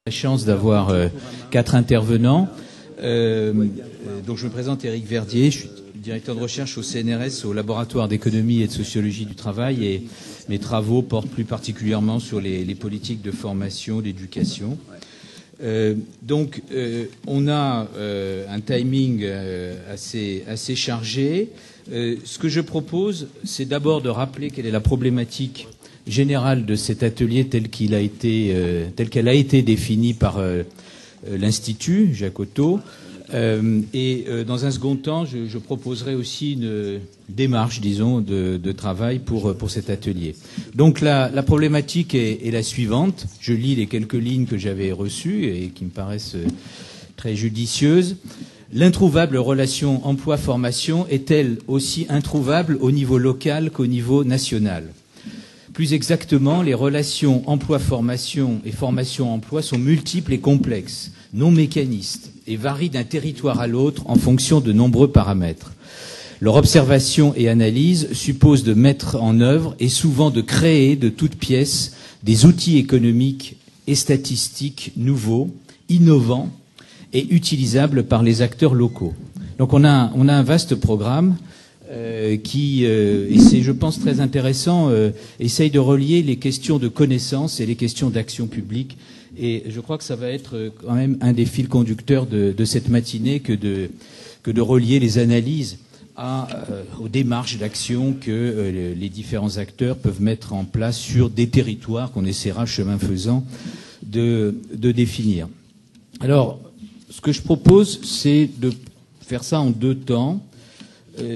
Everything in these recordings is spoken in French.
La chance d'avoir 4 intervenants. Donc je me présente Éric Verdier, je suis directeur de recherche au CNRS, au laboratoire d'économie et de sociologie du travail, et mes travaux portent plus particulièrement sur les politiques de formation, d'éducation. On a un timing assez chargé. Ce que je propose, c'est d'abord de rappeler quelle est la problématique générale de cet atelier telle qu'elle a été définie par l'Institut Jacques Otto. Dans un second temps, je proposerai aussi une démarche, disons, de travail pour cet atelier. Donc la problématique est la suivante. Je lis les quelques lignes que j'avais reçues et qui me paraissent très judicieuses. L'introuvable relation emploi-formation est-elle aussi introuvable au niveau local qu'au niveau national ? Plus exactement, les relations emploi-formation et formation-emploi sont multiples et complexes, non mécanistes, et varient d'un territoire à l'autre en fonction de nombreux paramètres. Leur observation et analyse suppose de mettre en œuvre et souvent de créer de toutes pièces des outils économiques et statistiques nouveaux, innovants et utilisables par les acteurs locaux. Donc on a un vaste programme qui, et c'est je pense très intéressant, essaye de relier les questions de connaissance et les questions d'action publique. Et je crois que ça va être quand même un des fils conducteurs de cette matinée que de relier les analyses aux démarches d'action que les différents acteurs peuvent mettre en place sur des territoires qu'on essaiera, chemin faisant, de définir. Alors, ce que je propose, c'est de faire ça en 2 temps.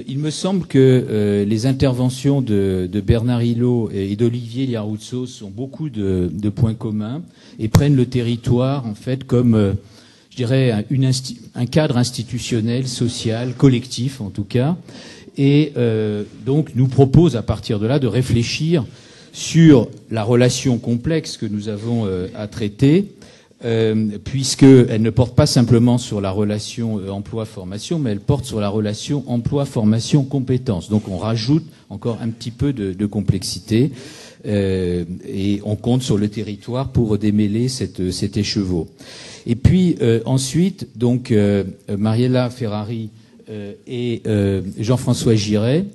Il me semble que les interventions de Bernard Hilot et d'Olivier Liarouzos ont beaucoup de points communs et prennent le territoire, en fait, comme, je dirais, un cadre institutionnel, social, collectif, en tout cas. Et donc, nous propose, à partir de là, de réfléchir sur la relation complexe que nous avons à traiter, puisqu'elle ne porte pas simplement sur la relation emploi-formation, mais elle porte sur la relation emploi-formation-compétence. Donc on rajoute encore un petit peu de complexité et on compte sur le territoire pour démêler cet écheveau. Et puis ensuite, donc Mariella Ferrari et Jean-François Giret,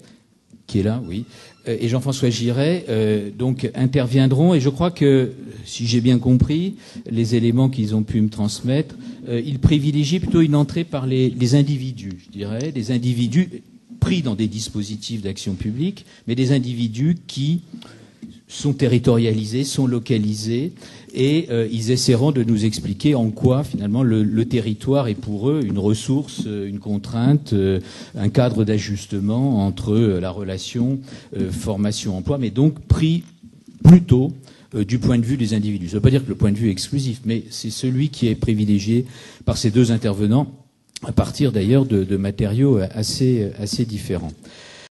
qui est là, oui, et Jean-François Giret donc interviendront, et je crois que, si j'ai bien compris les éléments qu'ils ont pu me transmettre, ils privilégient plutôt une entrée par les individus, je dirais, des individus pris dans des dispositifs d'action publique, mais des individus qui sont territorialisés, sont localisés, et ils essaieront de nous expliquer en quoi, finalement, le territoire est pour eux une ressource, une contrainte, un cadre d'ajustement entre la relation formation-emploi, mais donc pris plutôt du point de vue des individus. Ça ne veut pas dire que le point de vue est exclusif, mais c'est celui qui est privilégié par ces 2 intervenants, à partir d'ailleurs de matériaux assez différents.